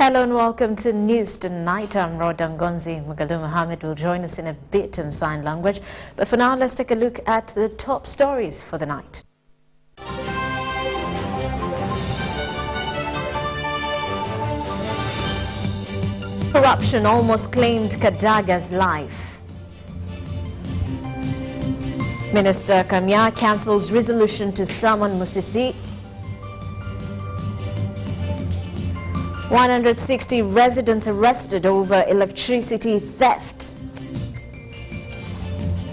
Hello and welcome to News Tonight. I'm Rodan Gonzi. Magalu Mohammed will join us in a bit in sign language. But for now, let's take a look at the top stories for the night. Corruption almost claimed Kadaga's life. Minister Kamya cancels resolution to summon Musisi. 160 residents arrested over electricity theft.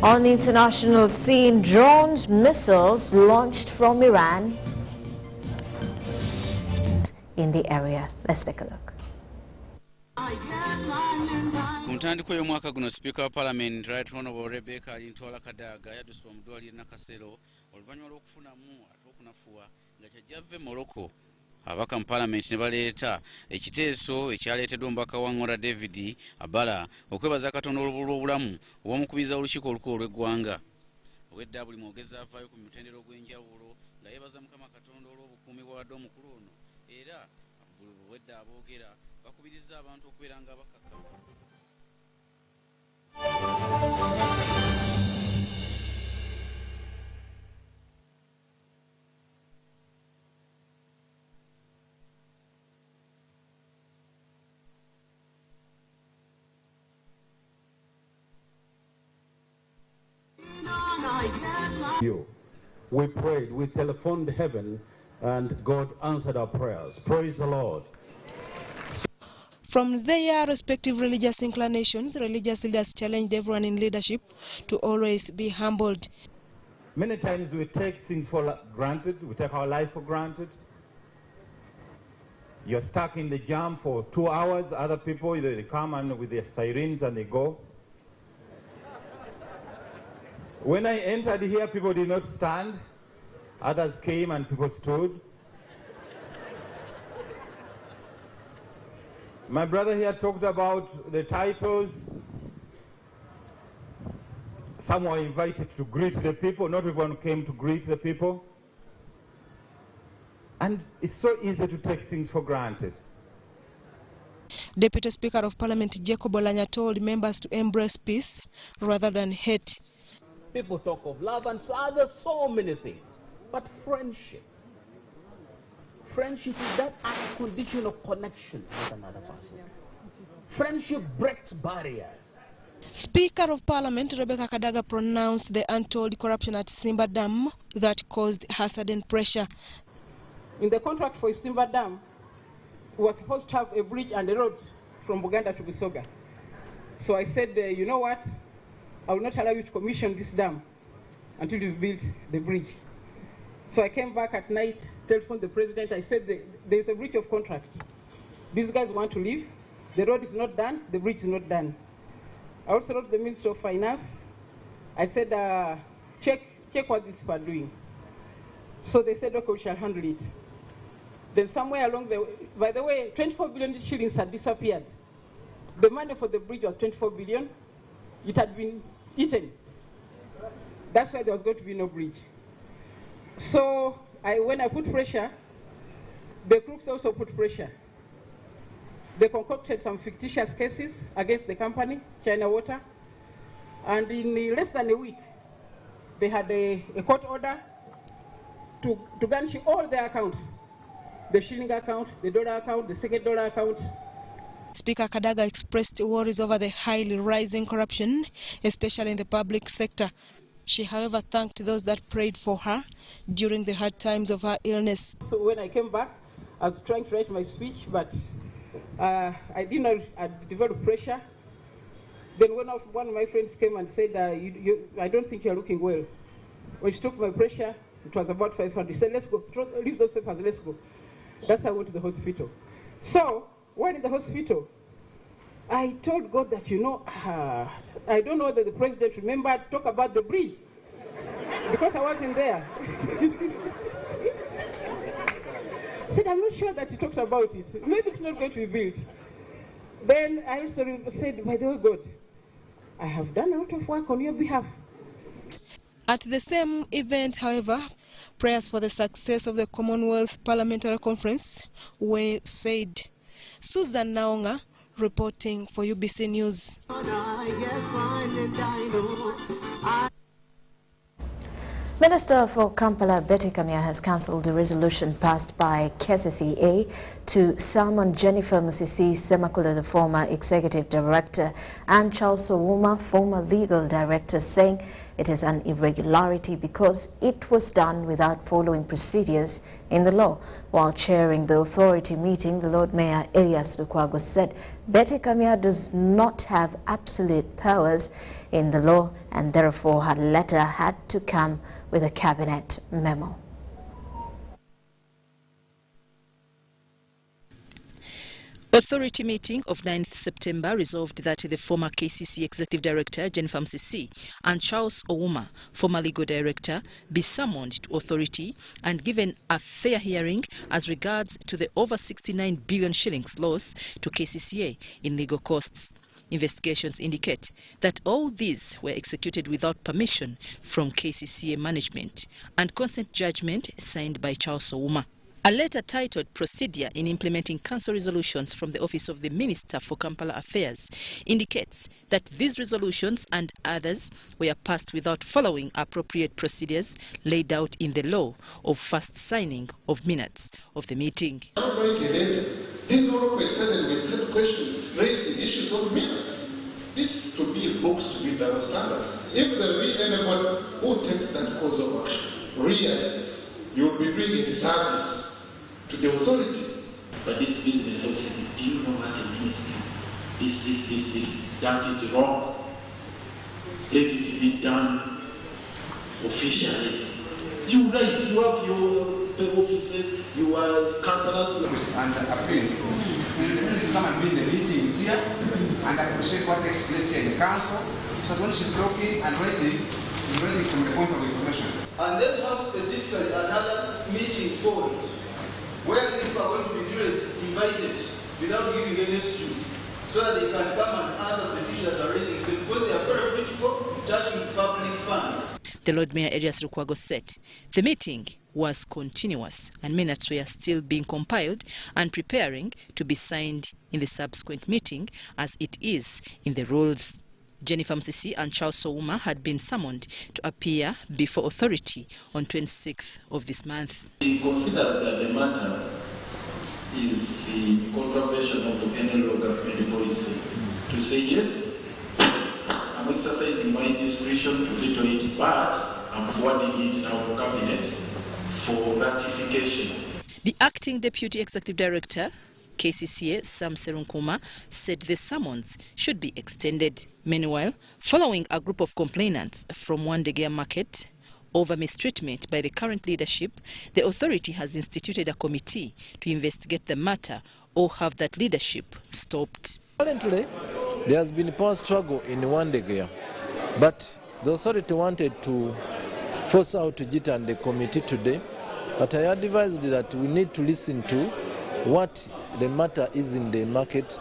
On the international scene, drones, missiles launched from Iran in the area. Let's take a look. Kuntandiko y'omwaka guno Speaker wa Parliament Right Honorable Rebecca Alintwala Kadaga yaddusibwa mu ddwaliro Nakasero oluvannyuma lw'okufunamu ate okunafuwa nga kyajjave Morocco. Abaka mu Parliament ne baleeta ekiteeso ekyaleeteddwa omubaka wa Ngora David Abala okwebaza Katonda olw'obulamu obw'omukubiza olukiiko olukulu olw'eggwanga. Owedda buli mwogezi avaayo ku mutendera ogw'enjawulo nga yeebaza Mukama Katonda olw'obukuumi bw'awadde omukulu ono era buli owedda aboogera bakubiriza abantu okubeera nga bakakkamu. We prayed, we telephoned heaven, and God answered our prayers. Praise the Lord. From their respective religious inclinations, religious leaders challenged everyone in leadership to always be humbled. Many times we take things for granted, we take our life for granted. You're stuck in the jam for 2 hours, other people, they come and with their sirens and they go. When I entered here, people did not stand. Others came and people stood. My brother here talked about the titles. Some were invited to greet the people. Not everyone came to greet the people. And it's so easy to take things for granted. Deputy Speaker of Parliament Jacob Olanya told members to embrace peace rather than hate. People talk of love and there's so many things. But friendship is that unconditional connection with another person. Friendship breaks barriers. Speaker of Parliament Rebecca Kadaga pronounced the untold corruption at Simba Dam that caused her sudden pressure. In the contract for Simba Dam, we were supposed to have a bridge and a road from Buganda to Busoga. So I said, you know what? I will not allow you to commission this dam until you build the bridge. So I came back at night, telephoned the president. I said, there's a breach of contract. These guys want to leave. The road is not done. The bridge is not done. I also wrote the Ministry of Finance. I said, check what these people are doing. So they said, okay, we shall handle it. Then somewhere along the way, by the way, 24 billion shillings had disappeared. The money for the bridge was 24 billion. It had been eaten. That's why there was going to be no bridge. So when I put pressure, the crooks also put pressure. They concocted some fictitious cases against the company, China Water, and in less than a week, they had a court order to garnish all their accounts, the shilling account, the dollar account, the second dollar account. Speaker Kadaga expressed worries over the highly rising corruption, especially in the public sector. She, however, thanked those that prayed for her during the hard times of her illness. So when I came back, I was trying to write my speech, but I did not develop pressure. Then one of my friends came and said, I don't think you're looking well. When she took my pressure, it was about 500. He said, let's go, leave those papers, let's go. That's how I went to the hospital. So, while in the hospital, I told God that, I don't know whether the president remembered talk about the bridge, because I wasn't there. I said, I'm not sure that he talked about it. Maybe it's not going to be built. Then I also said, by the way, God, I have done a lot of work on your behalf. At the same event, however, prayers for the success of the Commonwealth Parliamentary Conference were said. Susan Naonga reporting for UBC News. Minister for Kampala Betty Kamya has cancelled the resolution passed by KCCA to summon Jennifer Musisi Semakula, the former executive director, and Charles Owuma, former legal director, saying it is an irregularity because it was done without following procedures in the law. While chairing the authority meeting, the Lord Mayor Elias Lukwago said Betty Kamya does not have absolute powers in the law, and therefore her letter had to come with a cabinet memo. Authority meeting of 9th September resolved that the former KCC Executive Director Jennifer Musisi and Charles Owuma, former legal director, be summoned to authority and given a fair hearing as regards to the over 69 billion shillings loss to KCCA in legal costs. Investigations indicate that all these were executed without permission from KCCA management and consent judgment signed by Charles Owuma. A letter titled Procedure in Implementing Council Resolutions from the Office of the Minister for Kampala Affairs indicates that these resolutions and others were passed without following appropriate procedures laid out in the law of first signing of minutes of the meeting. Question raising issues of minutes. This to be books to meet our standards. If there be anybody who takes that course of action, really, you will be doing a service to the authority. But this business also, do you know what it means? This, that is wrong. Let it be done officially. You write, you have your offices, you are councillors. And appeal. Come and be in the meetings here and appreciate what takes place here in the council. So when she's talking and writing, she's writing from the point of information. And then have specifically another meeting for it, where people are going to be invited without giving any excuse, so that they can come and answer the issues that are raising because they are very critical, touching public funds. The Lord Mayor Elias Lukwago said the meeting was continuous and minutes were still being compiled and preparing to be signed in the subsequent meeting as it is in the rules. Jennifer Musisi and Charles Owuma had been summoned to appear before authority on 26th of this month. She considers that the matter is in contravention of the Federal Government policy to say yes, I'm exercising my discretion to veto it, but I'm forwarding it now to Cabinet for ratification. The acting Deputy Executive Director, KCCA, Sam Serunkuma, said the summons should be extended. Meanwhile, following a group of complainants from Wandegea Market over mistreatment by the current leadership, the authority has instituted a committee to investigate the matter or have that leadership stopped. Currently, there has been a power struggle in Wandegea, but the authority wanted to force out Jita and the committee today, but I advised that we need to listen to what the matter is in the market.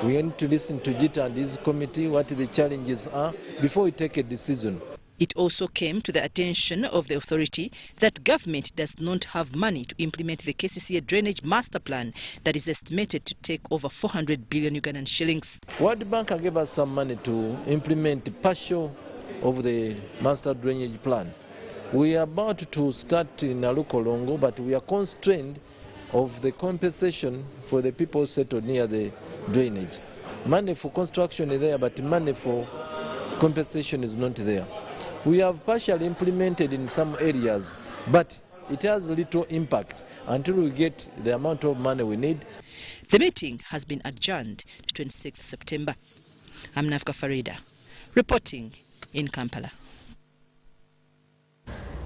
We need to listen to Jita and his committee, what the challenges are, before we take a decision. It also came to the attention of the authority that government does not have money to implement the KCCA drainage master plan that is estimated to take over 400 billion Ugandan shillings. World Bank gave us some money to implement partial of the master drainage plan. We are about to start in Alukolongo, but we are constrained of the compensation for the people settled near the drainage. Money for construction is there, but money for compensation is not there. We have partially implemented in some areas, but it has little impact until we get the amount of money we need. The meeting has been adjourned to 26th September. I'm Nafka Farida, reporting in Kampala.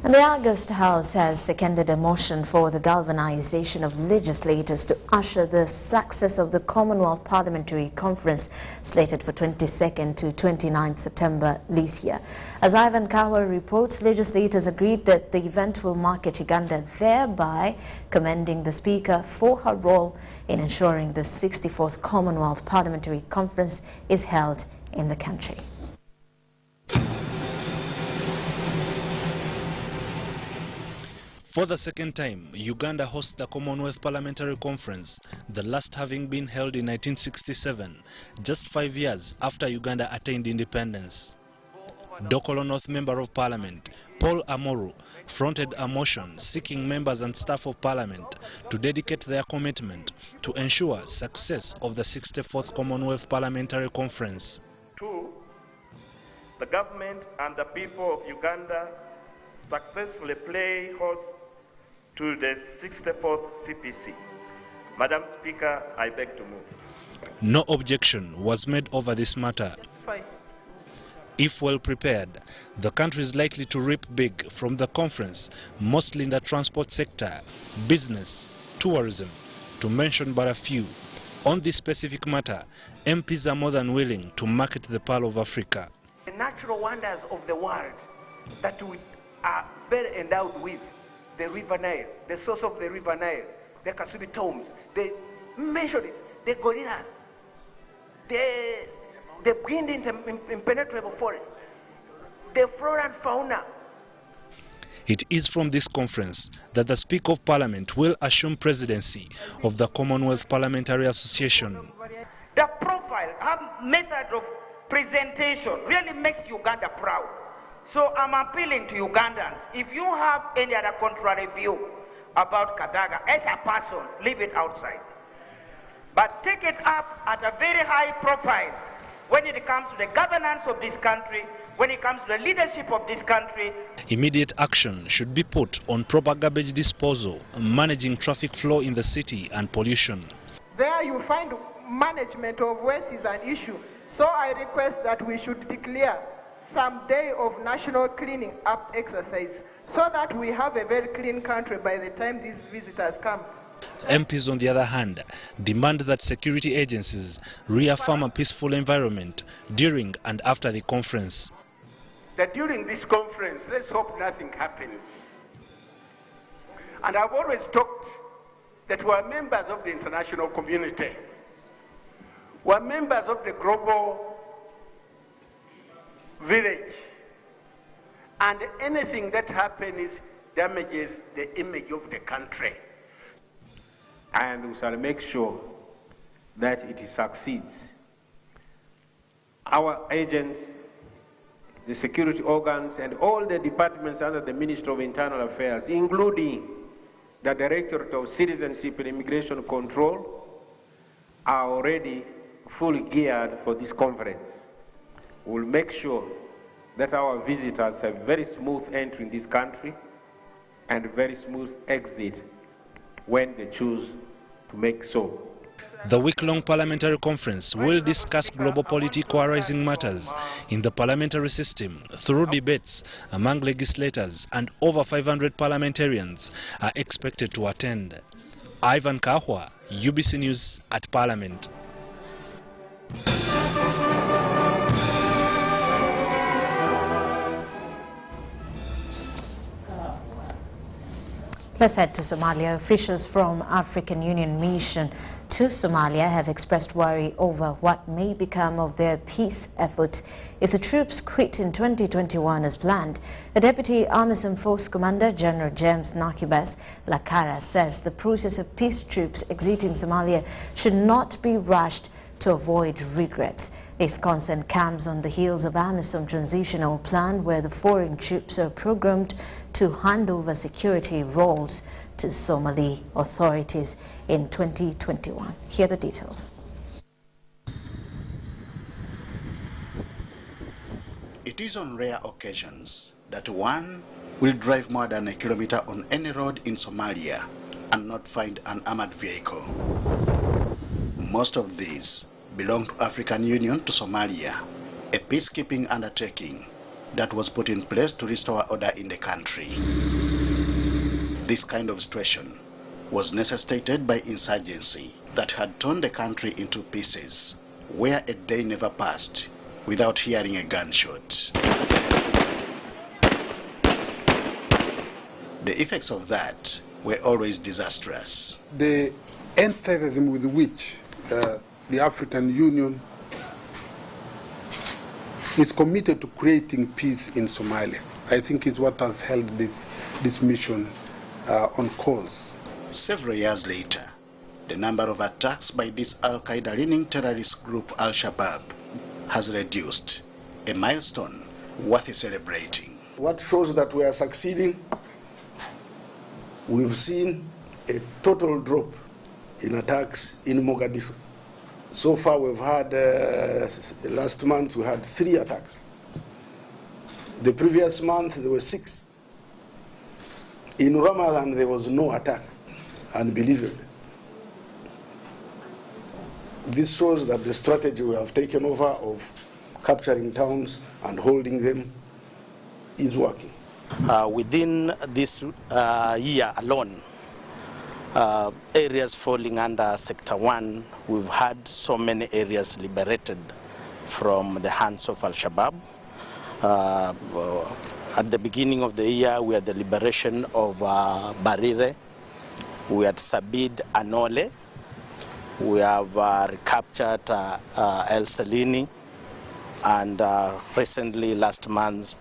And the August House has seconded a motion for the galvanization of legislators to usher the success of the Commonwealth Parliamentary Conference slated for 22nd to 29th September this year. As Ivan Kawa reports, legislators agreed that the event will market Uganda, thereby commending the Speaker for her role in ensuring the 64th Commonwealth Parliamentary Conference is held in the country. For the second time, Uganda hosts the Commonwealth Parliamentary Conference, the last having been held in 1967, just 5 years after Uganda attained independence. Dokolo North Member of Parliament, Paul Amoru, fronted a motion seeking members and staff of Parliament to dedicate their commitment to ensure success of the 64th Commonwealth Parliamentary Conference. 2. The government and the people of Uganda successfully play host to the 64th CPC. Madam Speaker, I beg to move. No objection was made over this matter. If well prepared, the country is likely to reap big from the conference, mostly in the transport sector, business, tourism, to mention but a few. On this specific matter, MPs are more than willing to market the Pearl of Africa. The natural wonders of the world that we are very endowed with, the River Nile, the source of the River Nile, the Kasubi tombs, they mentioned it, the gorillas, the green impenetrable forest, the flora and fauna. It is from this conference that the Speaker of Parliament will assume presidency of the Commonwealth Parliamentary Association. The profile, her method of presentation really makes Uganda proud. So I'm appealing to Ugandans, if you have any other contrary view about Kadaga, as a person, leave it outside. But take it up at a very high profile when it comes to the governance of this country, when it comes to the leadership of this country. Immediate action should be put on proper garbage disposal, managing traffic flow in the city and pollution. There you find management of waste is an issue. So I request that we should declare some day of national cleaning up exercise so that we have a very clean country by the time these visitors come. MPs, on the other hand, demand that security agencies reaffirm a peaceful environment during and after the conference. That during this conference, let's hope nothing happens. And I've always talked that we're members of the international community. We're members of the global village. And anything that happens damages the image of the country. And we shall make sure that it succeeds. Our agents, the security organs, and all the departments under the Ministry of Internal Affairs, including the Directorate of Citizenship and Immigration Control, are already fully geared for this conference. We'll make sure that our visitors have very smooth entry in this country and very smooth exit when they choose to make so. The week-long parliamentary conference will discuss global political arising matters in the parliamentary system through debates among legislators, and over 500 parliamentarians are expected to attend. Ivan Kahwa, UBC News at Parliament. Let's head to Somalia. Officials from African Union Mission to Somalia have expressed worry over what may become of their peace efforts if the troops quit in 2021 as planned. A Deputy AMISOM Force Commander, General James Nakibas Lakara, says the process of peace troops exiting Somalia should not be rushed to avoid regrets. This concern comes on the heels of AMISOM transitional plan, where the foreign troops are programmed to hand over security roles to Somali authorities in 2021. Here are the details. It is on rare occasions that one will drive more than a kilometer on any road in Somalia and not find an armored vehicle. Most of these belong to African Union to Somalia, a peacekeeping undertaking that was put in place to restore order in the country. This kind of situation was necessitated by insurgency that had torn the country into pieces, where a day never passed without hearing a gunshot. The effects of that were always disastrous. The enthusiasm with which the African Union is committed to creating peace in Somalia, I think, is what has held this mission on cause. Several years later, the number of attacks by this Al-Qaeda-leaning terrorist group Al-Shabaab has reduced, a milestone worth celebrating. What shows that we are succeeding, we've seen a total drop in attacks in Mogadishu. So far we've had, last month we had 3 attacks. The previous month there were 6. In Ramadan there was no attack, unbelievably. This shows that the strategy we have taken over of capturing towns and holding them is working. Within this year alone, areas falling under Sector 1, we've had so many areas liberated from the hands of Al-Shabaab. At the beginning of the year, we had the liberation of Barire, we had Sabid Anole, we have recaptured El Salini, and recently, last month,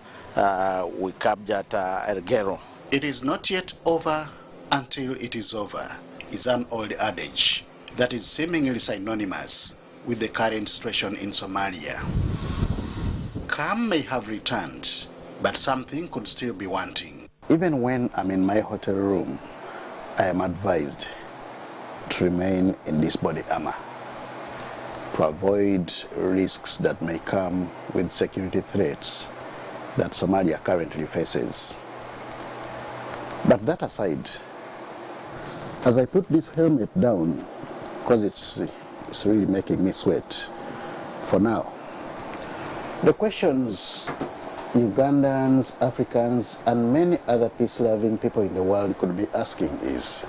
we captured Ergero. It is not yet over until it is over is an old adage that is seemingly synonymous with the current situation in Somalia. Calm may have returned, but something could still be wanting. Even when I'm in my hotel room, I am advised to remain in this body armor to avoid risks that may come with security threats that Somalia currently faces. But that aside, as I put this helmet down, because it's really making me sweat for now, the questions Ugandans, Africans, and many other peace-loving people in the world could be asking is,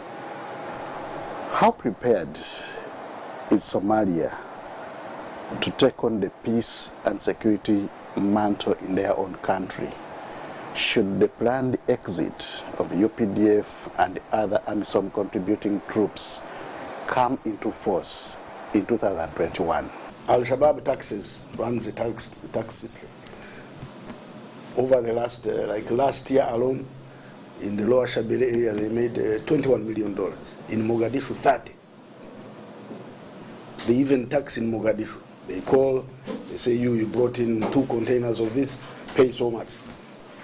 how prepared is Somalia to take on the peace and security mantle in their own country should the planned exit of UPDF and other AMISOM contributing troops come into force in 2021? Al-Shabaab taxes runs the tax system. Over the last, like last year alone, in the Lower Shabelle area, they made $21 million. In Mogadishu, 30. They even tax in Mogadishu. They call, they say, you brought in 2 containers of this, pay so much.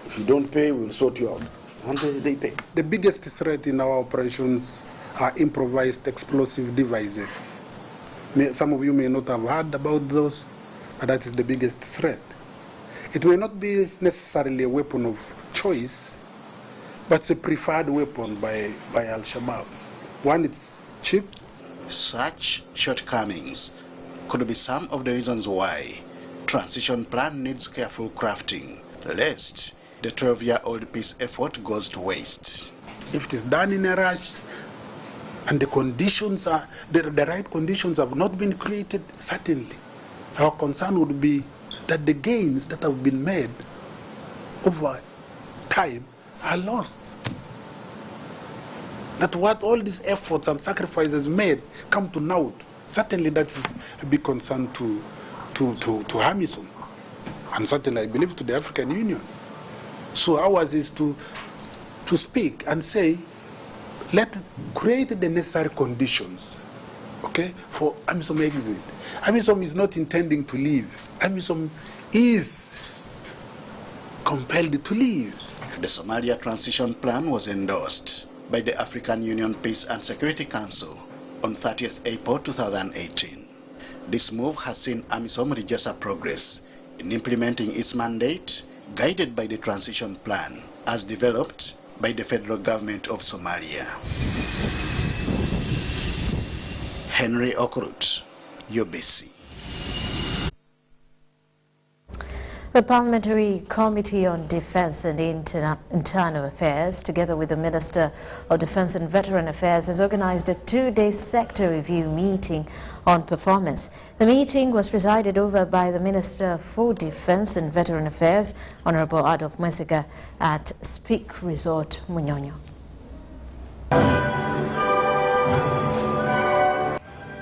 If you don't pay, we'll sort you out. And they pay. The biggest threat in our operations are improvised explosive devices. Some of you may not have heard about those, but that is the biggest threat. It may not be necessarily a weapon of choice, but it's a preferred weapon by Al-Shabaab. One, it's cheap. Such shortcomings could be some of the reasons why transition plan needs careful crafting, lest the 12-year-old peace effort goes to waste. If it is done in a rush, and the conditions are, the right conditions have not been created, certainly our concern would be that the gains that have been made over time are lost. That what all these efforts and sacrifices made come to naught. Certainly that is a big concern to AMISOM, and certainly I believe to the African Union. So ours is to speak and say, create the necessary conditions, okay, for AMISOM exit. AMISOM is not intending to leave. AMISOM is compelled to leave. The Somalia Transition Plan was endorsed by the African Union Peace and Security Council on 30th April 2018. This move has seen AMISOM register progress in implementing its mandate, guided by the transition plan as developed by the federal government of Somalia. Henry Okrut, UBC. The Parliamentary Committee on Defence and Internal Affairs, together with the Minister of Defence and Veteran Affairs, has organised a 2-day sector review meeting on performance. The meeting was presided over by the Minister for Defence and Veteran Affairs, Honourable Adolf Mwesiga, at Speak Resort, Munyonyo.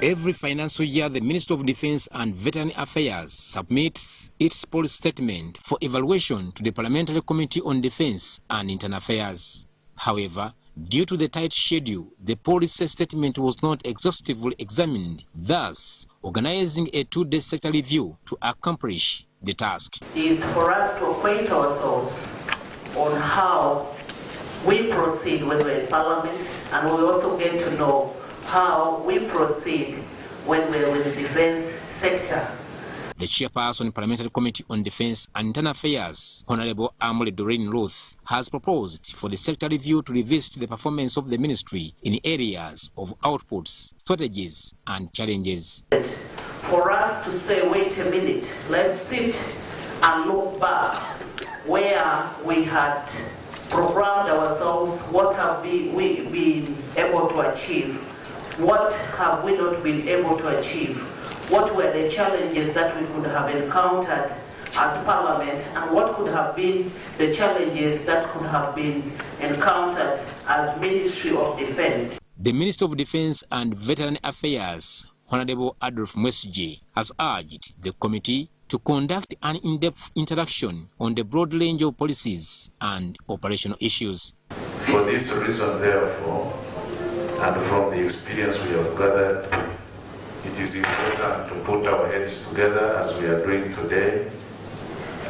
Every financial year, the Ministry of Defence and Veteran Affairs submits its policy statement for evaluation to the Parliamentary Committee on Defence and Internal Affairs. However, Due to the tight schedule, the policy statement was not exhaustively examined, thus organizing a 2-day sector review to accomplish the task. Is for us to acquaint ourselves on how we proceed when we're in Parliament, and we also get to know how we proceed when we're with the defense sector. The chairperson Parliamentary Committee on Defense and Internal Affairs, Honorable Amole Doreen Ruth, has proposed for the sector review to revisit the performance of the ministry in areas of outputs, strategies and challenges. For us to say, wait a minute, let's sit and look back where we had programmed ourselves, what have we been able to achieve, what have we not been able to achieve, what were the challenges that we could have encountered as Parliament, and what could have been the challenges that could have been encountered as Ministry of Defense. The Minister of Defense and Veteran Affairs, Honorable Adolf Mwesige, has urged the committee to conduct an in-depth interaction on the broad range of policies and operational issues. For this reason, therefore, and from the experience we have gathered, it is important to put our heads together as we are doing today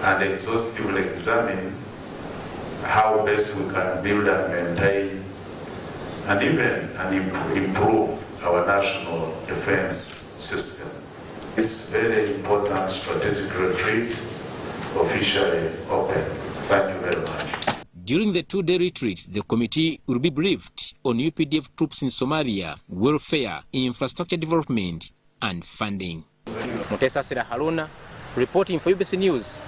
and exhaustively examine how best we can build and maintain and even improve our national defense system. This very important strategic retreat officially open. Thank you very much. During the 2-day retreat, the committee will be briefed on UPDF troops in Somalia, welfare, infrastructure development, and funding. Mutesa Sera Haruna, reporting for Ubc News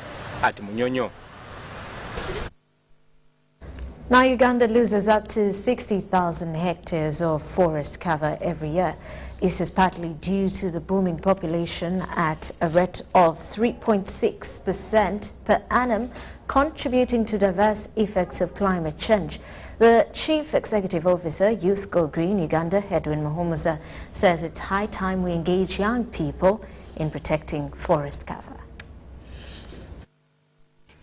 at Munyonyo. Now, Uganda loses up to 60,000 hectares of forest cover every year. This is partly due to the booming population at a rate of 3.6% per annum, contributing to diverse effects of climate change. The Chief Executive Officer, Youth Go Green Uganda, Edwin Muhumuza, says it's high time we engage young people in protecting forest cover.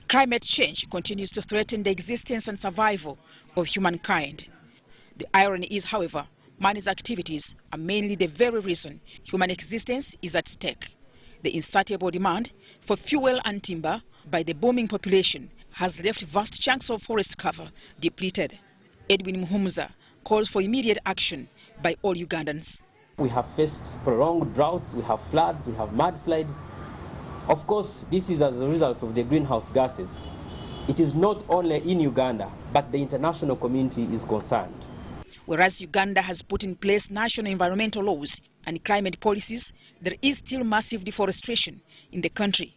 Climate change continues to threaten the existence and survival of humankind. The irony is, however, man's activities are mainly the very reason human existence is at stake. The insatiable demand for fuel and timber by the booming population has left vast chunks of forest cover depleted. Edwin Muhumuza calls for immediate action by all Ugandans. We have faced prolonged droughts, we have floods, we have mudslides. Of course, this is as a result of the greenhouse gases. It is not only in Uganda, but the international community is concerned. Whereas Uganda has put in place national environmental laws and climate policies, there is still massive deforestation in the country.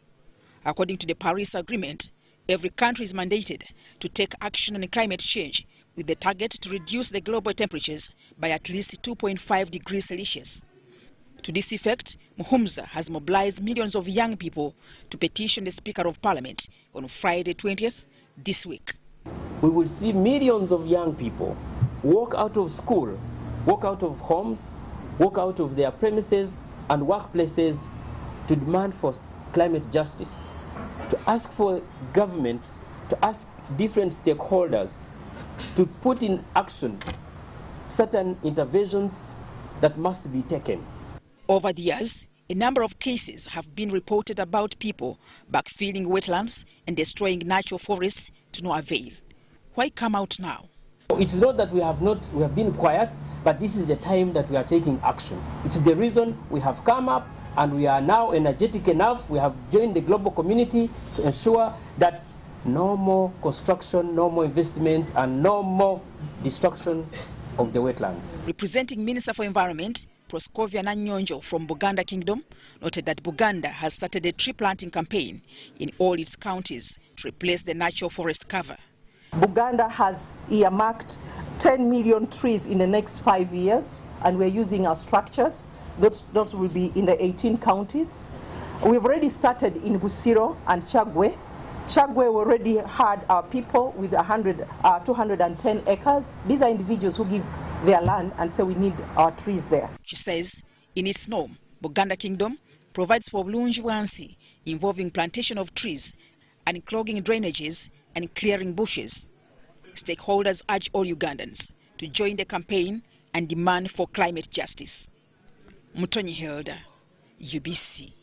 According to the Paris Agreement, every country is mandated to take action on climate change with the target to reduce the global temperatures by at least 2.5 degrees Celsius. To this effect, Muhumuza has mobilized millions of young people to petition the Speaker of Parliament on Friday 20th this week. We will see millions of young people walk out of school, walk out of homes, walk out of their premises and workplaces to demand for climate justice, to ask for government, to ask different stakeholders to put in action certain interventions that must be taken. Over the years, a number of cases have been reported about people backfilling wetlands and destroying natural forests to no avail. Why come out now? It's not that we have been quiet, but this is the time that we are taking action. It's the reason we have come up and we are now energetic enough. We have joined the global community to ensure that no more construction, no more investment, and no more destruction of the wetlands. Representing Minister for Environment, Proscovia Nanyonjo from Buganda Kingdom, noted that Buganda has started a tree planting campaign in all its counties to replace the natural forest cover. Buganda has earmarked 10 million trees in the next 5 years, and we're using our structures. Those will be in the 18 counties. We've already started in Busiro and Chagwe. Chagwe already had our people with 210 acres. These are individuals who give their land and say we need our trees there. She says in its norm, Buganda Kingdom provides for bulungi involving plantation of trees and clogging drainages and clearing bushes. Stakeholders urge all Ugandans to join the campaign and demand for climate justice. Mutonyi Hilda, UBC.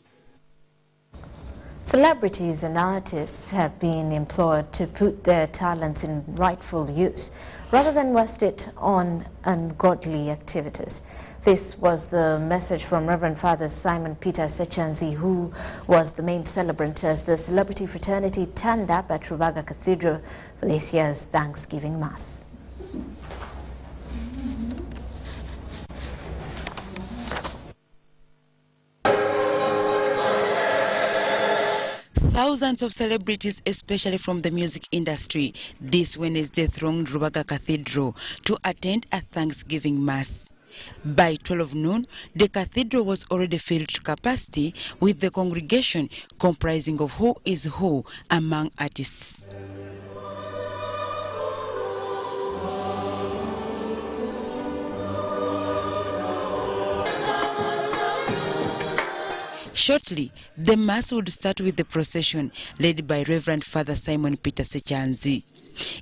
Celebrities and artists have been implored to put their talents in rightful use rather than waste it on ungodly activities. This was the message from Reverend Father Simon Peter Sechanzi, who was the main celebrant as the celebrity fraternity turned up at Rubaga Cathedral for this year's Thanksgiving Mass. Thousands of celebrities, especially from the music industry, this Wednesday thronged Rubaga Cathedral to attend a Thanksgiving Mass. By 12 noon, the cathedral was already filled to capacity, with the congregation comprising of who is who among artists. Shortly, the Mass would start with the procession led by Reverend Father Simon Peter Sechanzi.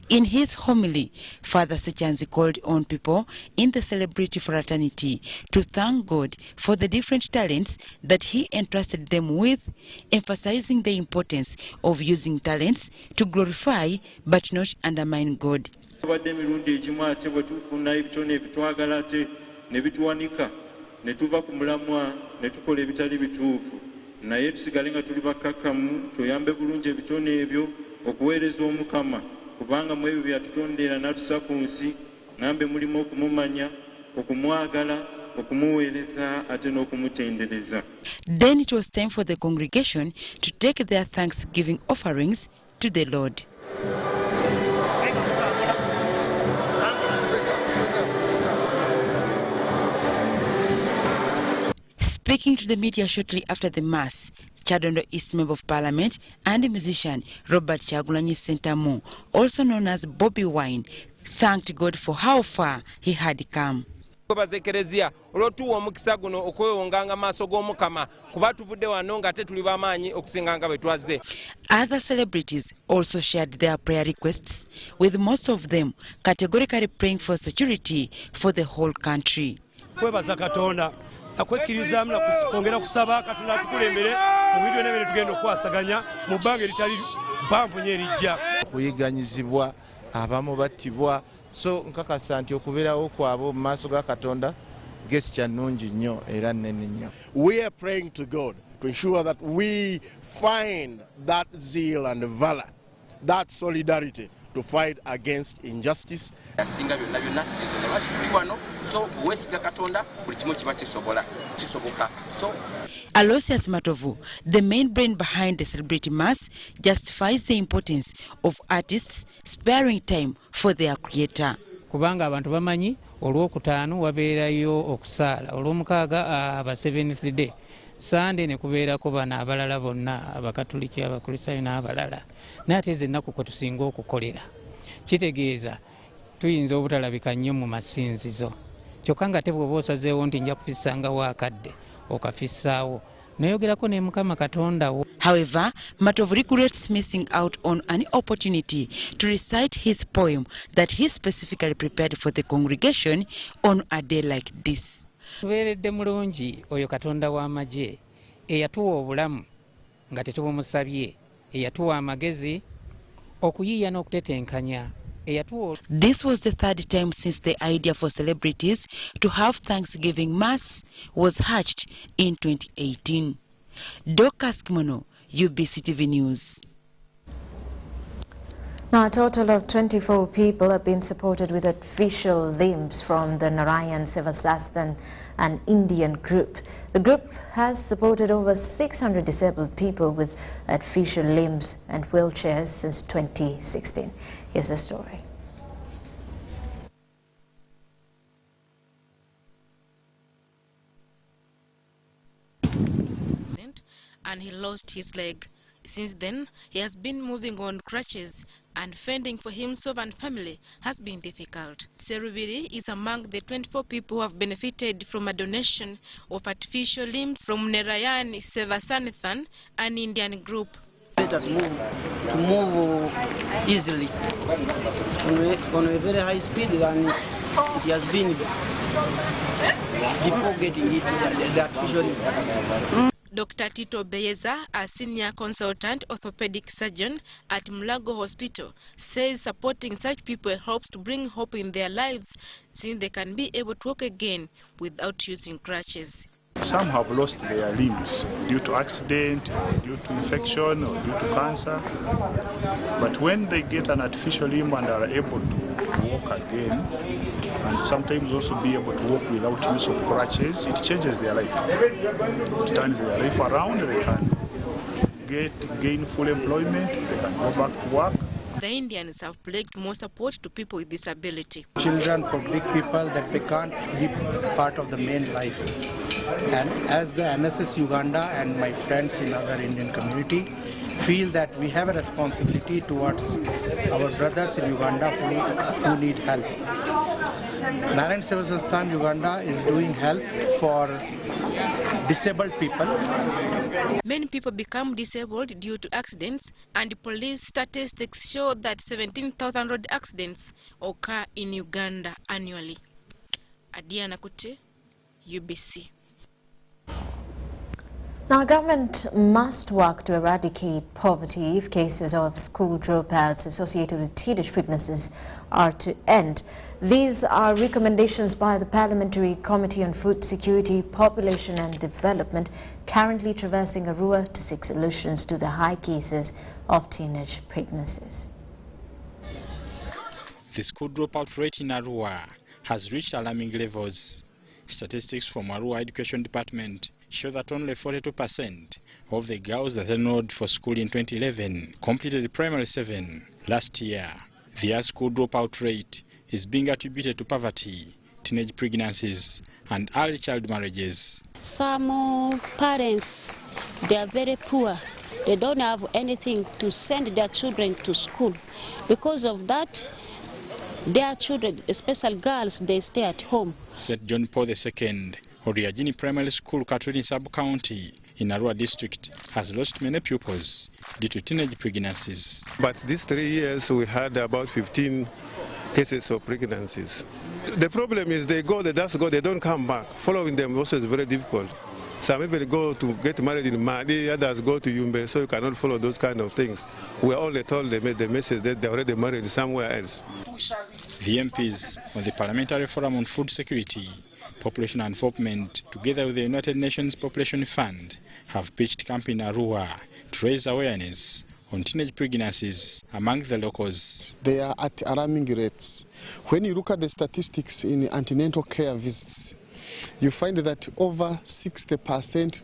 In his homily, Father Sechanzi called on people in the celebrity fraternity to thank God for the different talents that he entrusted them with, emphasizing the importance of using talents to glorify but not undermine God. Netuva ku mulamwa netukola ebitali bituufu naye tusigale nga tuli bakkakkamu tuyambe bulungi ebitone ebyo okuweereza Omukama kubanga mu ebyo byatutondera n'atusa ku nsi nambe mulimu okumumanya okumwagala okumuweereza ate n'okumutendereza. Then it was time for the congregation to take their thanksgiving offerings to the Lord. Speaking to the media shortly after the Mass, Chadondo East Member of Parliament and musician Robert Kyagulanyi Ssentamu, also known as Bobby Wine, thanked God for how far he had come. Other celebrities also shared their prayer requests, with most of them categorically praying for security for the whole country. Akwekiriza amna kongera kusaba Katonda tukulembere mu bintu n'ebintu tugenda okwasaganya mu bbanga eritali mpamvu nnyo erijja. Okuyiganyizibwa abamu battibwa, so nkakasa nti okubeerawo kwabo mu maaso ga Katonda gesi kya nnungi nnyo era nnene nnyo. We are praying to God to ensure that we find that zeal and valor, that solidarity to fight against injustice. Aloysius Matovu, the main brain behind the Celebrity Mass, justifies the importance of artists sparing time for their creator. Kubanga abantu bamanyi olwokutaano wabeerayo okusaala, olwomukaaga aba Seventh Day, Sunday ne kubeerako bana abalala bonna abakatoliki abakristaayo n'abalala. Naye ate ennaku kwe tusinga okukolera kitegeeza tuyinza obutalabika nnyo mu masinzizo, kyokka nga te bw'oba osazeewo nti nja kufissangawo akadde okafissaawo noyogerako ne Mukama Katonda wo. However, Matovu regrets missing out on an opportunity to recite his poem that he specifically prepared for the congregation on a day like this. Tubeeredde mulungi oyo Katonda w'amagye eyatuwa obulamu nga tetumumusabye, eyatuwa amagezi okuyiiya n'okutetenkanya. This was the third time since the idea for celebrities to have Thanksgiving Mass was hatched in 2018. Dorcas Kimono, UBC TV News. Now, a total of 24 people have been supported with artificial limbs from the Narayan Sevasastan, an Indian group. The group has supported over 600 disabled people with artificial limbs and wheelchairs since 2016. Here's the story. And he lost his leg. Since then, he has been moving on crutches, and fending for himself and family has been difficult. Serubiri is among the 24 people who have benefited from a donation of artificial limbs from Narayan Sevasanathan, an Indian group. Better to move easily on a very high speed than It has been before getting it, the artificial limb. Dr. Tito Beyeza, a senior consultant orthopedic surgeon at Mulago Hospital, says supporting such people helps to bring hope in their lives since they can be able to walk again without using crutches. Some have lost their limbs due to accident, or due to infection, or due to cancer. But when they get an artificial limb and are able to walk again, and sometimes also be able to walk without use of crutches, it changes their life. It turns their life around. They can gain full employment, they can go back to work. The Indians have pledged more support to people with disability. Children, for big people, that they can't be part of the main life. And as the NSS Uganda and my friends in other Indian community feel that we have a responsibility towards our brothers in Uganda who need help. Narayan Seva Sansthan Uganda is doing help for disabled people. Many people become disabled due to accidents, and police statistics show that 17,000 road accidents occur in Uganda annually. Adiana Kute, UBC. Now, government must work to eradicate poverty if cases of school dropouts associated with teenage pregnancies are to end. These are recommendations by the Parliamentary Committee on Food Security, Population and Development, currently traversing Arua to seek solutions to the high cases of teenage pregnancies. The school dropout rate in Arua has reached alarming levels. Statistics from Arua Education Department show that only 42% of the girls that enrolled for school in 2011 completed primary 7 last year. Their school dropout rate is being attributed to poverty, teenage pregnancies, and early child marriages. Some parents, they are very poor. They don't have anything to send their children to school. Because of that, their children, especially girls, they stay at home. St. John Paul II, Oriagini Primary School, Katrini Sub-County, in Arua District, has lost many pupils due to teenage pregnancies. But these 3 years, we had about 15 cases of pregnancies. The problem is they go, they just go, they don't come back. Following them also is very difficult. Some even go to get married in Madi, others go to Yumbe, so you cannot follow those kind of things. We are only told they made the message that they're already married somewhere else. The MPs on the Parliamentary Forum on Food Security, Population and Development, together with the United Nations Population Fund, have pitched camp in Arua to raise awareness on teenage pregnancies among the locals. They are at alarming rates. When you look at the statistics in antenatal care visits, you find that over 60%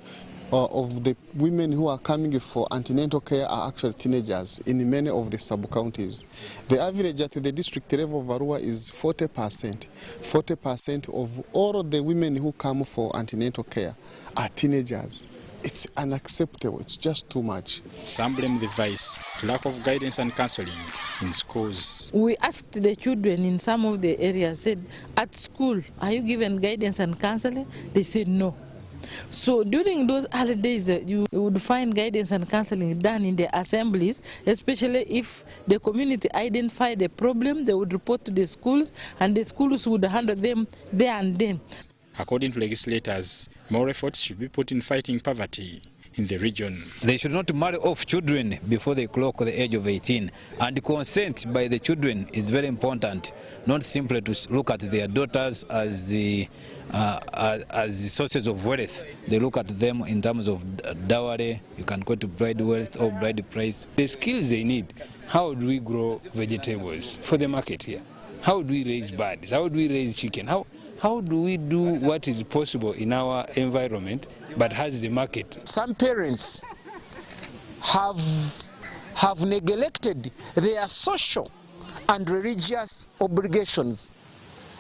of the women who are coming for antenatal care are actually teenagers in many of the sub-counties. The average at the district level of Arua is 40%. 40% of all of the women who come for antenatal care are teenagers. It's unacceptable. It's just too much. Some blame the vice to lack of guidance and counseling in schools. We asked the children in some of the areas, said, at school, are you given guidance and counseling? They said no. So during those early days, you would find guidance and counseling done in the assemblies, especially if the community identified a problem, they would report to the schools, and the schools would handle them there and then. According to legislators, more efforts should be put in fighting poverty in the region. They should not marry off children before they clock the age of 18. And consent by the children is very important, not simply to look at their daughters as the sources of wealth. They look at them in terms of dowry. You can go to bride wealth or bride price. The skills they need. How do we grow vegetables for the market here? How do we raise birds? How do we raise chicken? How do we do what is possible in our environment but has the market? Some parents have neglected their social and religious obligations.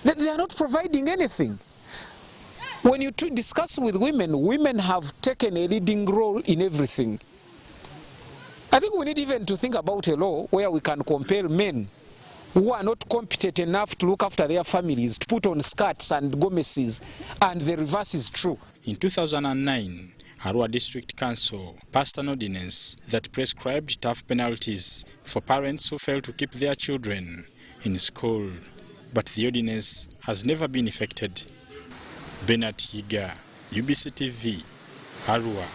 They are not providing anything. When you discuss with women, women have taken a leading role in everything. I think we need even to think about a law where we can compel men who are not competent enough to look after their families to put on skirts and gomeses, and the reverse is true. In 2009, Arua District Council passed an ordinance that prescribed tough penalties for parents who fail to keep their children in school. but the ordinance has never been effected. Bernard Yiga, UBC TV, Arua.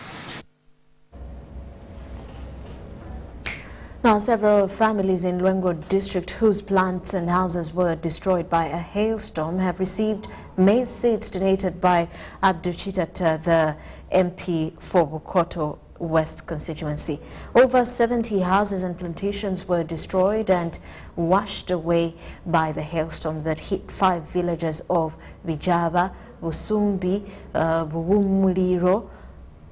Now, several families in Lwengo district whose plants and houses were destroyed by a hailstorm have received maize seeds donated by Abdul Chitata, the MP for Bukoto West constituency. Over 70 houses and plantations were destroyed and washed away by the hailstorm that hit 5 villages of Bijaba, Busumbi, Buwumuliro,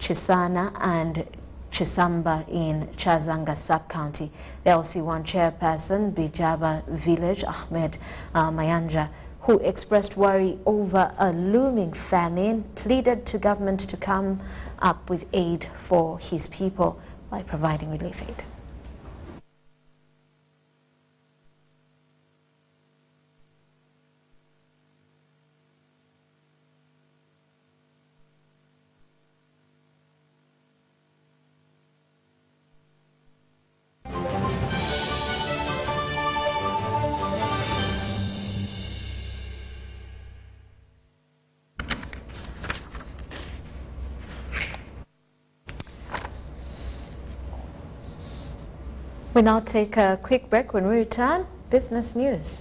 Chisana and Chisamba in Chazanga sub-county. The LC1 chairperson, Bijaba village, Ahmed Mayanja, who expressed worry over a looming famine, pleaded to government to come up with aid for his people by providing relief aid. We now take a quick break. When we return, business news.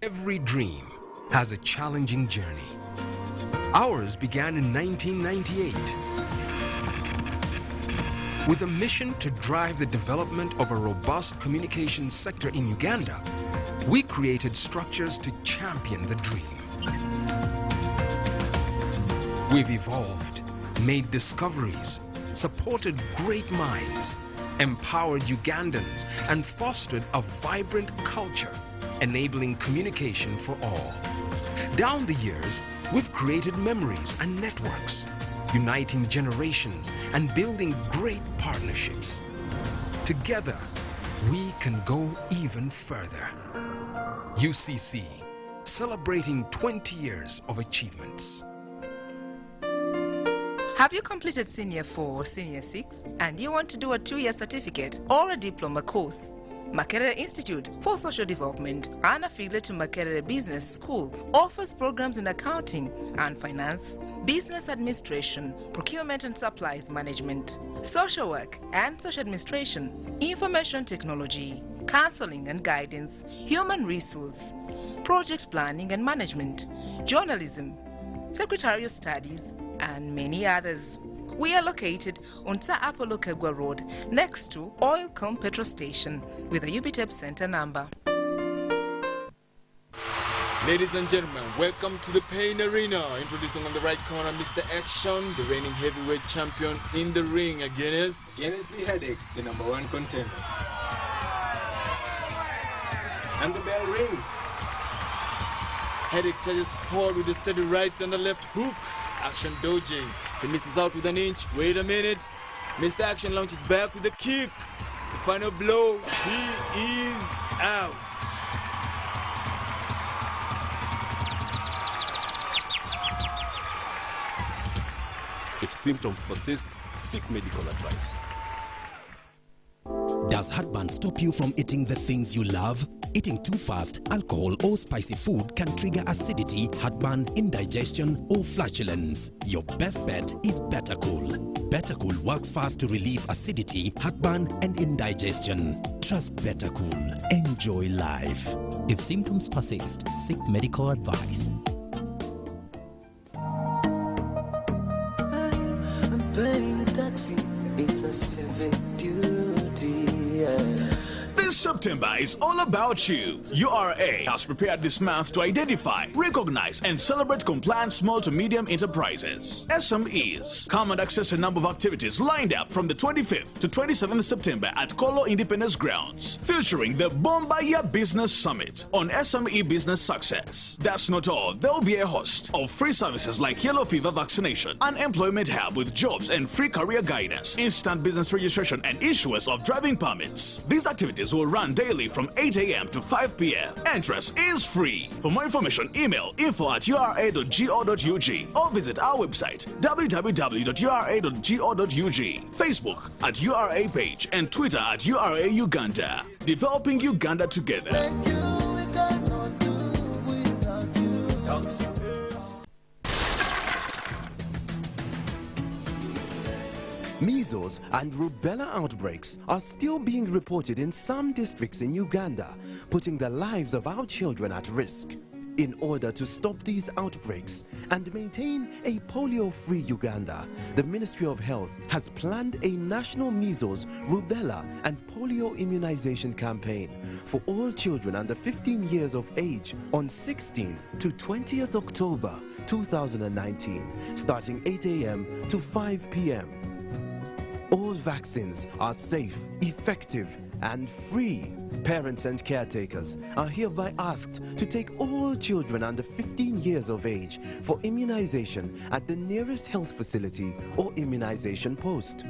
Every dream has a challenging journey. Ours began in 1998 with a mission to drive the development of a robust communications sector in Uganda. We created structures to champion the dream. We've evolved, made discoveries, supported great minds, empowered Ugandans, and fostered a vibrant culture, enabling communication for all. Down the years, we've created memories and networks, uniting generations and building great partnerships. Together, we can go even further. UCC, celebrating 20 years of achievements. Have you completed Senior 4 or Senior 6 and you want to do a 2-year certificate or a diploma course? Makerere Institute for Social Development, an affiliate to Makerere Business School, offers programs in accounting and finance, business administration, procurement and supplies management, social work and social administration, information technology, counseling and guidance, human resource, project planning and management, journalism, secretarial studies, and many others. We are located on Sir Apollo Kegwa Road, next to Oilcom Petrol Station, with a UBTEP Center number. Ladies and gentlemen, welcome to the Pain Arena. Introducing on the right corner, Mr. Action, the reigning heavyweight champion in the ring against the Headache, the #1 contender. And the bell rings. Headache charges forward with a steady right and a left hook. Action dodges. He misses out with an inch. Wait a minute. Mr. Action launches back with a kick. The final blow. He is out. If symptoms persist, seek medical advice. Does heartburn stop you from eating the things you love? Eating too fast, alcohol or spicy food can trigger acidity, heartburn, indigestion or flatulence. Your best bet is Better Cool. Better Cool works fast to relieve acidity, heartburn and indigestion. Trust Better Cool. Enjoy life. If symptoms persist, seek medical advice. Paying taxi is a civic duty. This September is all about you. URA has prepared this month to identify, recognize, and celebrate compliant small to medium enterprises, SMEs. Come and access a number of activities lined up from the 25th to 27th September at Kolo Independence Grounds, featuring the Bombaya Business Summit on SME business success. That's not all. There will be a host of free services like yellow fever vaccination, an employment hub with jobs and free career guidance, instant business registration, and issuance of driving permits. These activities will will run daily from 8 a.m. to 5 p.m. Entrance is free. For more information, email info@ura.go.ug or visit our website www.ura.go.ug, Facebook at URA page, and Twitter at URA Uganda. Developing Uganda together. Measles and rubella outbreaks are still being reported in some districts in Uganda, putting the lives of our children at risk. In order to stop these outbreaks and maintain a polio-free Uganda, the Ministry of Health has planned a national measles, rubella and polio immunization campaign for all children under 15 years of age on 16th to 20th October 2019, starting 8 a.m. to 5 p.m. All vaccines are safe, effective, and free. Parents and caretakers are hereby asked to take all children under 15 years of age for immunization at the nearest health facility or immunization post.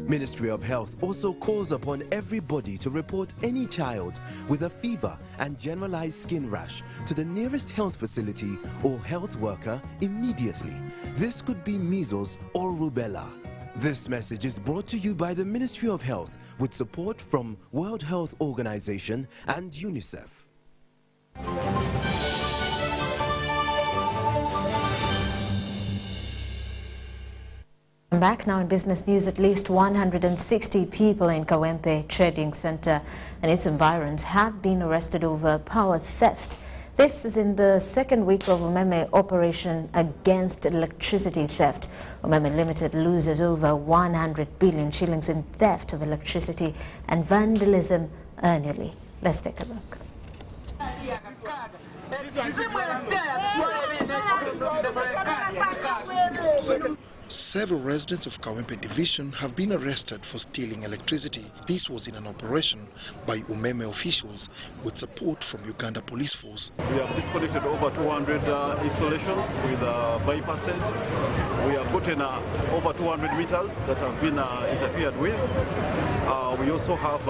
Ministry of Health also calls upon everybody to report any child with a fever and generalized skin rash to the nearest health facility or health worker immediately. This could be measles or rubella. This message is brought to you by the Ministry of Health with support from World Health Organization and UNICEF. Back now in business news, at least 160 people in Kawempe Trading Center and its environs have been arrested over power theft. This is in the second week of Umeme operation against electricity theft. Umeme Limited loses over 100 billion shillings in theft of electricity and vandalism annually. Let's take a look. Several residents of Kawempe Division have been arrested for stealing electricity. This was in an operation by Umeme officials with support from Uganda Police Force. We have disconnected over 200 installations with bypasses. We have gotten over 200 meters that have been interfered with. We also have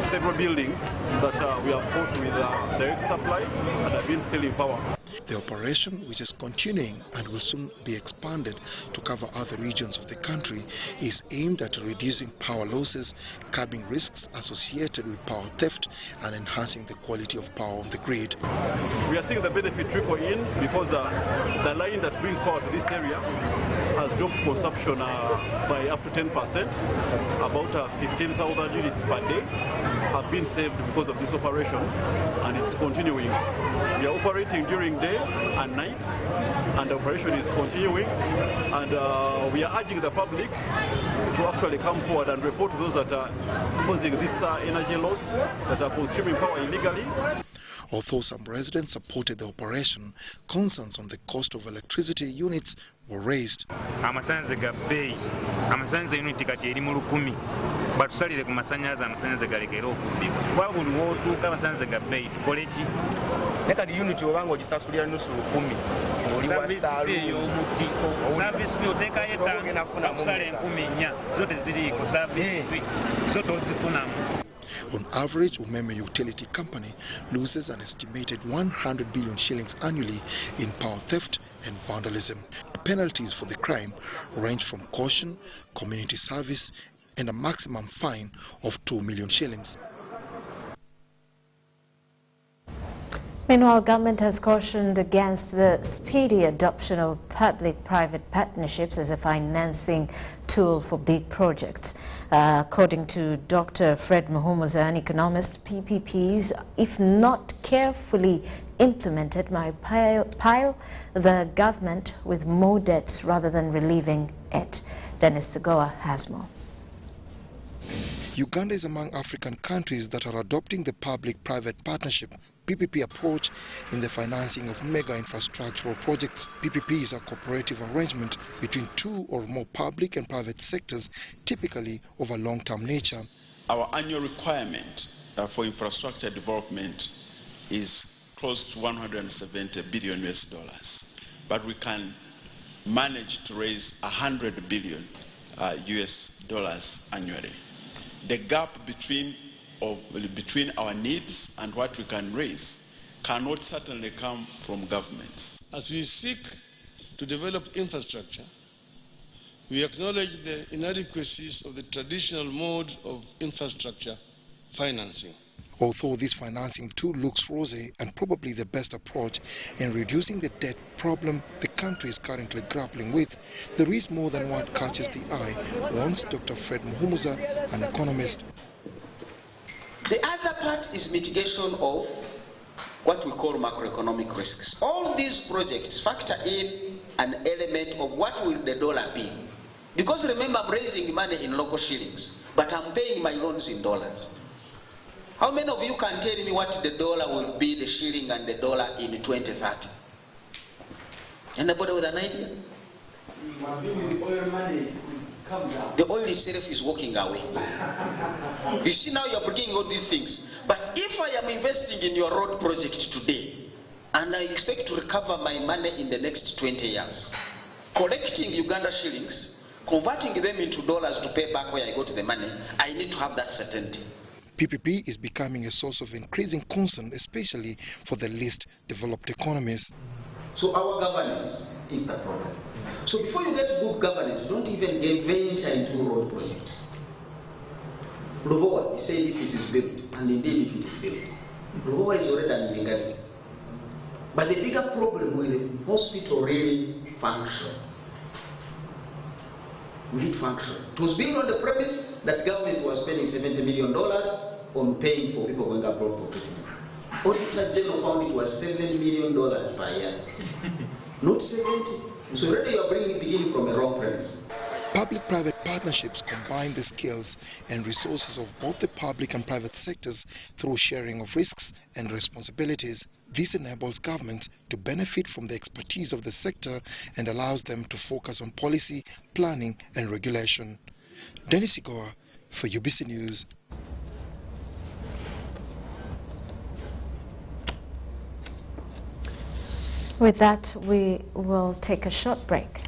several buildings that we have bought with direct supply and have been stealing power. The operation, which is continuing and will soon be expanded to cover other regions of the country, is aimed at reducing power losses, curbing risks associated with power theft, and enhancing the quality of power on the grid. We are seeing the benefit trickle in because the line that brings power to this area has dropped consumption by up to 10%. About 15,000 units per day have been saved because of this operation, and it's continuing. We are operating during day and night, and the operation is continuing, and we are urging the public to actually come forward and report those that are causing this energy loss, that are consuming power illegally. Although some residents supported the operation, concerns on the cost of electricity units were raised. Amasanze ga bei, amasanze unit kati eri mu 10, batusalire ku masanyaza amasanyaze galekera okubbibwa. Kwa buli wootuuka amasanze ga bei tukole ki? Nekati unit obanga ogisasulira nusu 10. Service fee y'omuti, service fee oteekayo ettanga bakusala 10,400 zote ziriiko service fee, so tozifunamu. On average, Umeme Utility Company loses an estimated 100 billion shillings annually in power theft and vandalism. Penalties for the crime range from caution, community service, and a maximum fine of 2 million shillings. Meanwhile, government has cautioned against the speedy adoption of public-private partnerships as a financing tool for big projects. According to Dr. Fred Muhumuza, an economist, PPPs, if not carefully implemented, might pile the government with more debts rather than relieving it. Dennis Segoa has more. Uganda is among African countries that are adopting the public-private partnership PPP approach in the financing of mega infrastructural projects. PPP is a cooperative arrangement between two or more public and private sectors, typically of a long-term nature. Our annual requirement for infrastructure development is close to 170 billion US dollars, but we can manage to raise 100 billion US dollars annually. The gap between between our needs and what we can raise cannot certainly come from governments. As we seek to develop infrastructure, we acknowledge the inadequacies of the traditional mode of infrastructure financing. Although this financing too looks rosy and probably the best approach in reducing the debt problem the country is currently grappling with, there is more than what catches the eye, warns Dr. Fred Muhumuza, an economist. The other part is mitigation of what we call macroeconomic risks. All these projects factor in an element of what will the dollar be. Because remember, I'm raising money in local shillings, but I'm paying my loans in dollars. How many of you can tell me what the dollar will be, the shilling and the dollar in 2030? Anybody with an idea? The oil itself is walking away. You see, now you're bringing all these things. But if I am investing in your road project today, and I expect to recover my money in the next 20 years, collecting Uganda shillings, converting them into dollars to pay back where I got the money, I need to have that certainty. PPP is becoming a source of increasing concern, especially for the least developed economies. So our governance is the problem. So before you get good governance, don't even venture into road projects. Rubowa, he said if it is built, and indeed if it is built, Rubowa is already an illegality. But the bigger problem will the hospital really function. Will it function? It was built on the premise that government was spending $70 million on paying for people going abroad for treatment. Auditor General found it was $7 million per year, not 70. So already you are beginning from a wrong premise. Public-private partnerships combine the skills and resources of both the public and private sectors through sharing of risks and responsibilities. This enables governments to benefit from the expertise of the sector and allows them to focus on policy, planning and regulation. Dennis Igoa for UBC News. With that, we will take a short break.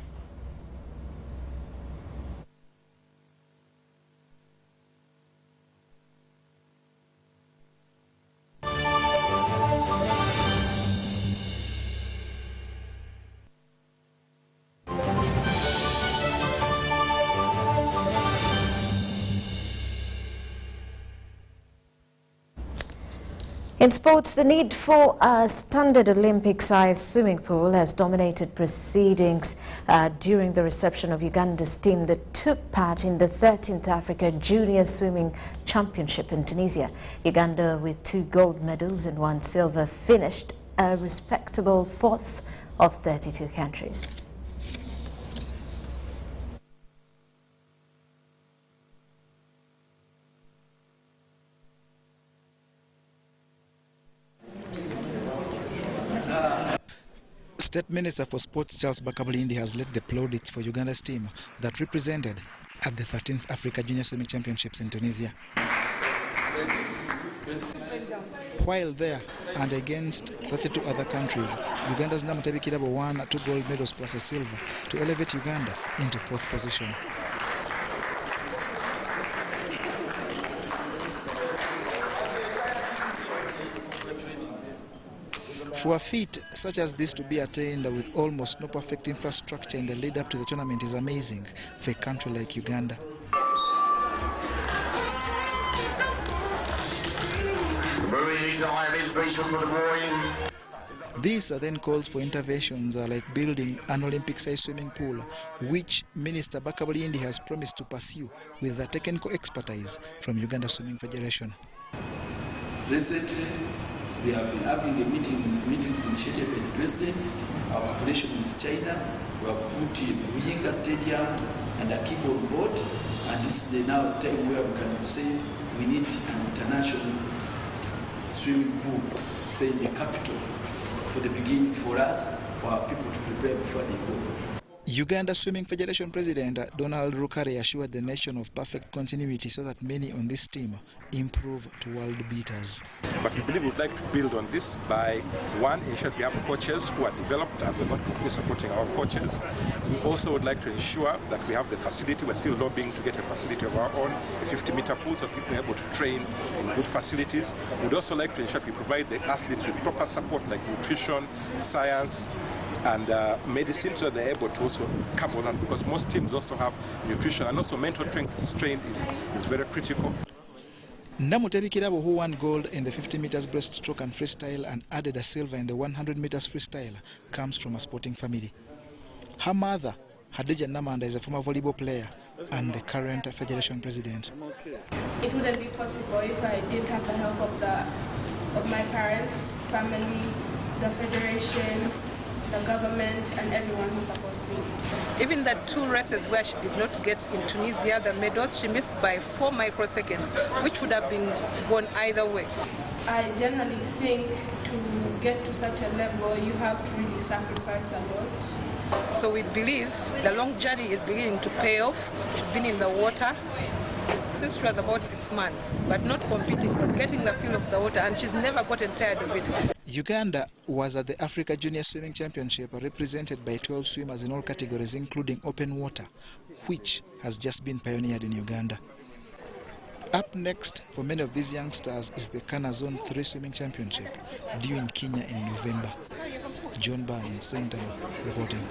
In sports, the need for a standard Olympic-sized swimming pool has dominated proceedings during the reception of Uganda's team that took part in the 13th Africa Junior Swimming Championship in Tunisia. Uganda, with 2 gold medals and 1 silver, finished a respectable 4th of 32 countries. State Minister for Sports Charles Bakabalindi has led the plaudits for Uganda's team that represented at the 13th Africa Junior Swimming Championships in Tunisia. While there and against 32 other countries, Uganda's Namutabi Kirabo won 2 gold medals plus a silver to elevate Uganda into 4th position. For a feat such as this to be attained with almost no perfect infrastructure in the lead up to the tournament is amazing for a country like Uganda. These are then calls for interventions like building an Olympic-sized swimming pool, which Minister Bakabalindi has promised to pursue with the technical expertise from Uganda Swimming Federation. Recently, we have been having a meetings initiated by the President. Our population is China. We have put Muyinga Stadium and a keyboard board, and this is the now time where we can say we need an international swimming pool, say in the capital, for the beginning for us, for our people to prepare before they go. Uganda Swimming Federation President Donald Rukare assured the nation of perfect continuity so that many on this team improve to world beaters. But we believe we'd like to build on this by, one, ensure we have coaches who are developed and we're going to continue supporting our coaches. We also would like to ensure that we have the facility. We're still lobbying to get a facility of our own, a 50-meter pool, so people are able to train in good facilities. We'd also like to ensure we provide the athletes with proper support like nutrition, science, and medicine, so they're able to also come on, because most teams also have nutrition, and also mental strength is very critical. Namutebi Kirabo, who won gold in the 50 meters breaststroke and freestyle and added a silver in the 100 meters freestyle, comes from a sporting family. Her mother, Hadija Namanda, is a former volleyball player and the current federation president. It wouldn't be possible if I didn't have the help of my parents, family, the federation, the government, and everyone who supports me. Even the 2 races where she did not get in Tunisia the medals, she missed by 4 microseconds, which would have been gone either way. I generally think to get to such a level, you have to really sacrifice a lot. So we believe the long journey is beginning to pay off. She's been in the water since she was about 6 months, but not competing, but getting the feel of the water, and she's never gotten tired of it. Uganda was at the Africa Junior Swimming Championship, represented by 12 swimmers in all categories, including open water, which has just been pioneered in Uganda. Up next for many of these youngsters is the Kana Zone 3 Swimming Championship, due in Kenya in November. John Barnes, Sentinel, reporting.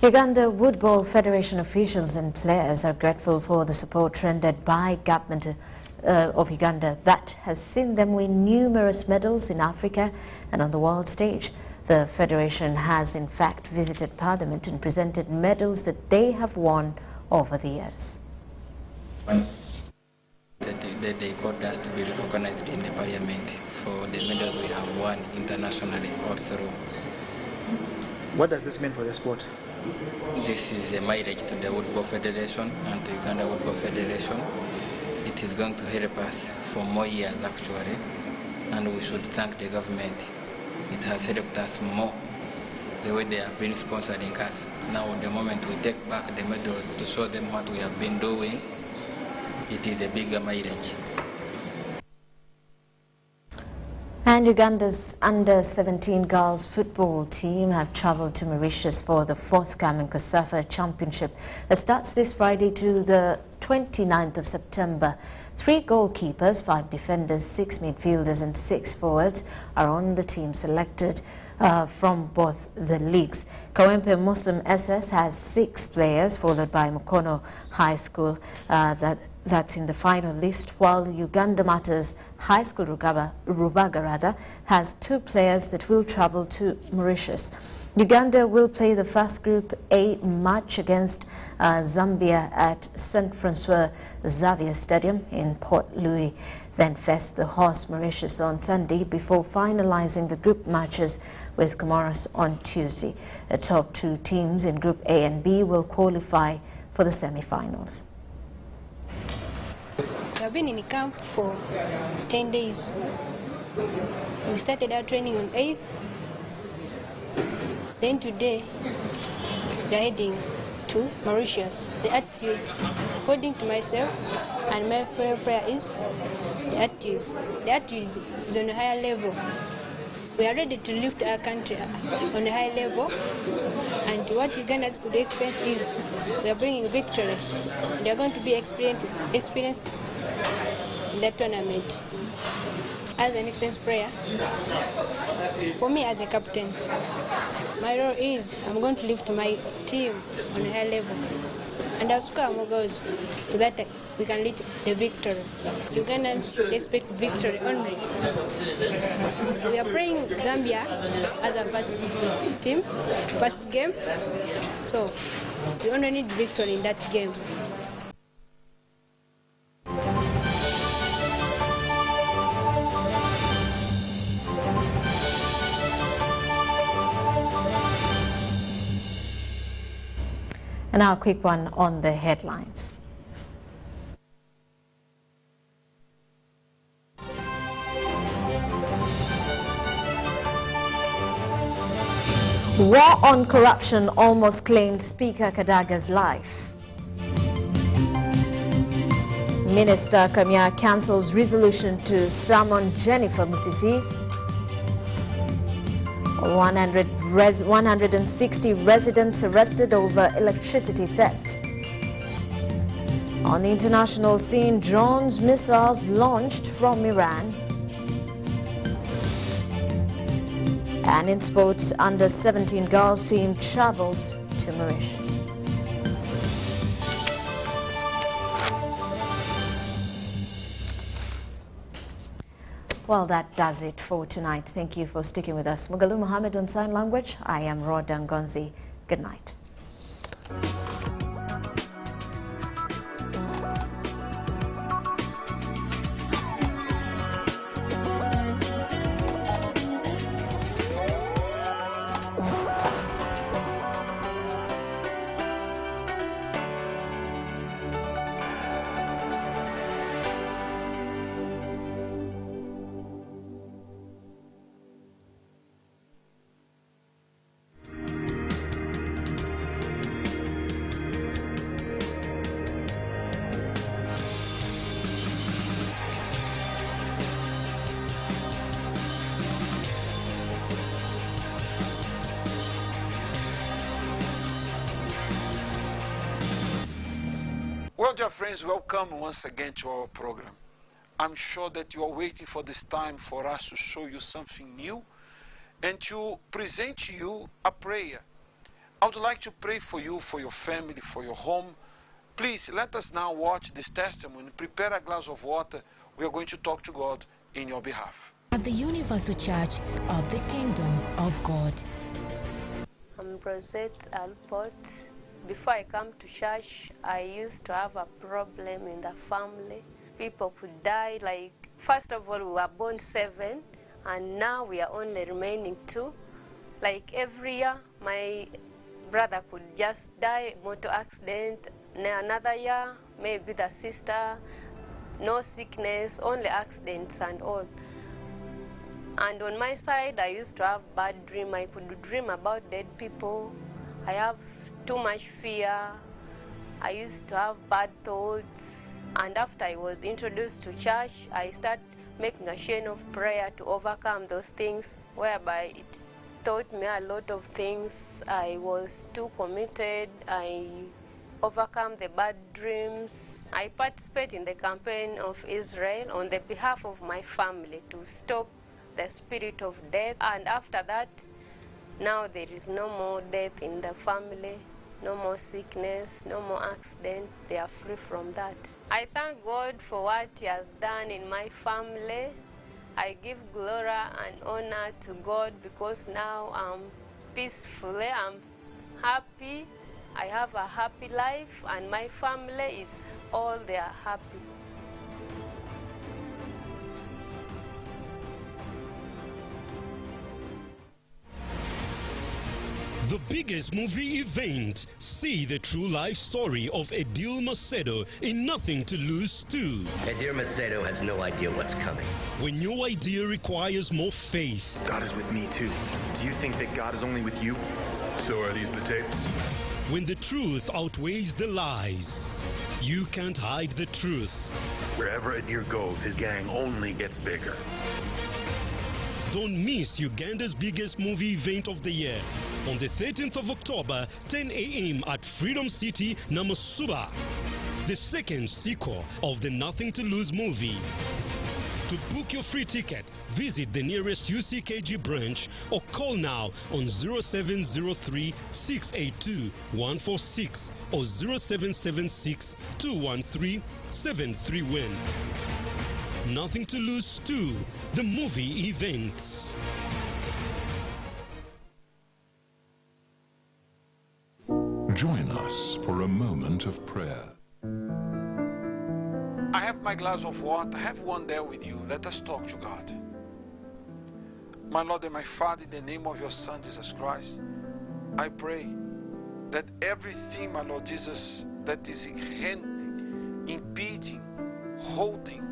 Uganda Woodball Federation officials and players are grateful for the support rendered by government of Uganda that has seen them win numerous medals in Africa and on the world stage. The federation has in fact visited Parliament and presented medals that they have won over the years. They called us to be recognized in the Parliament for the medals we have won internationally all through. What does this mean for the sport? This is a mileage to the Woodball Federation and to Uganda Woodball Federation. It is going to help us for more years actually, and we should thank the government. It has helped us more the way they have been sponsoring us. Now the moment we take back the medals to show them what we have been doing, it is a bigger mileage. And Uganda's under-17 girls football team have travelled to Mauritius for the forthcoming COSAFA Championship that starts this Friday to the 29th of September. 3 goalkeepers, 5 defenders, 6 midfielders and 6 forwards are on the team selected from both the leagues. Kawempe Muslim SS has 6 players, followed by Mukono High School that's in the final list, while Uganda Matters High School Rubaga has 2 players that will travel to Mauritius. Uganda will play the first Group A match against Zambia at St. Francois Xavier Stadium in Port Louis, then face the host Mauritius on Sunday before finalizing the group matches with Comoros on Tuesday. The top 2 teams in Group A and B will qualify for the semi-finals. We have been in camp for 10 days. We started our training on 8th. Then today, we are heading to Mauritius. The attitude, according to myself and my prayer is the attitude. The attitude is on a higher level. We are ready to lift our country on a high level, and what Uganda's could experience is we are bringing victory. They are going to be experienced in that tournament. As an experienced player, for me as a captain, my role is I'm going to lift my team on a high level, and I'll score more goals so that we can lead the victory. Ugandans expect victory only. We are playing Zambia as a first team, first game, so we only need victory in that game. And now a quick one on the headlines. War on corruption almost claimed Speaker Kadaga's life. Minister Kamya cancels resolution to summon Jennifer Musisi. 160 residents arrested over electricity theft. On the international scene, drones, missiles launched from Iran. And in sports, under-17 girls team travels to Mauritius. Well, that does it for tonight. Thank you for sticking with us. Mugalu Mohammed on Sign Language. I am Rhoda Ngonzi. Good night. Well, dear friends, welcome once again to our program. I'm sure that you are waiting for this time for us to show you something new and to present to you a prayer. I would like to pray for you, for your family, for your home. Please let us now watch this testimony. Prepare a glass of water. We are going to talk to God in your behalf. At the Universal Church of the Kingdom of God. I'm Rosette Alport. Before I come to church, I used to have a problem in the family. People could die. Like, first of all, we were born 7, and now we are only remaining 2. Like, every year, my brother could just die, motor accident. Another year, maybe the sister, no sickness, only accidents and all. And on my side, I used to have bad dream. I could dream about dead people. I have too much fear. I used to have bad thoughts. And after I was introduced to church, I started making a chain of prayer to overcome those things, whereby it taught me a lot of things. I was too committed. I overcome the bad dreams. I participate in the campaign of Israel on the behalf of my family to stop the spirit of death. And after that, now there is no more death in the family, no more sickness, no more accident. They are free from that. I thank God for what He has done in my family. I give glory and honor to God because now I'm peaceful, I'm happy. I have a happy life, and my family is all they are happy. The biggest movie event. See the true life story of Edil Macedo in Nothing to Lose 2. Edil Macedo has no idea what's coming. When your idea requires more faith. God is with me too. Do you think that God is only with you? So are these the tapes? When the truth outweighs the lies. You can't hide the truth. Wherever Edil goes, his gang only gets bigger. Don't miss Uganda's biggest movie event of the year. On the 13th of October, 10 a.m. at Freedom City, Namasuba. The second sequel of the Nothing to Lose movie. To book your free ticket, visit the nearest UCKG branch or call now on 0703 682 146 or 0776 213 731. Nothing to Lose 2, the movie event. Join us for a moment of prayer. I have my glass of water. I have one there with you. Let us talk to God. My Lord and my Father, in the name of your Son, Jesus Christ, I pray that everything, my Lord Jesus, that is hindering, impeding, holding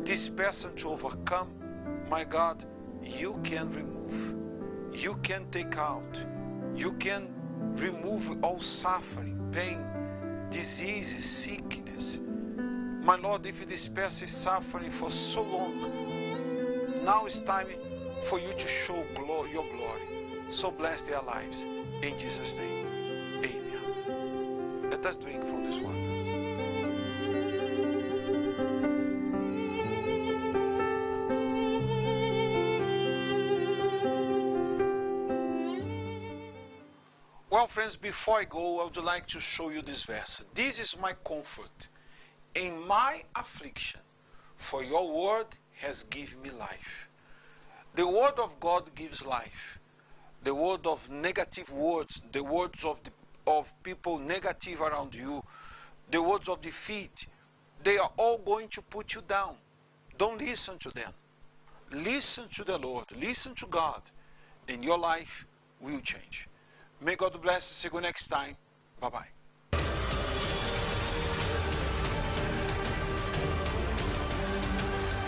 this person to overcome, my God, you can remove. you can take out, you can remove all suffering, pain, diseases, sickness. My Lord, if this person is suffering for so long, now it's time for you to show your glory. So bless their lives. In Jesus' name, amen. Let us drink from this water. Well, friends, before I go, I would like to show you this verse. This is my comfort in my affliction, for your word has given me life. The word of God gives life. The word of negative words, the words of people negative around you, the words of defeat, they are all going to put you down. Don't listen to them. Listen to the Lord. Listen to God, and your life will change. May God bless. See you next time. Bye-bye.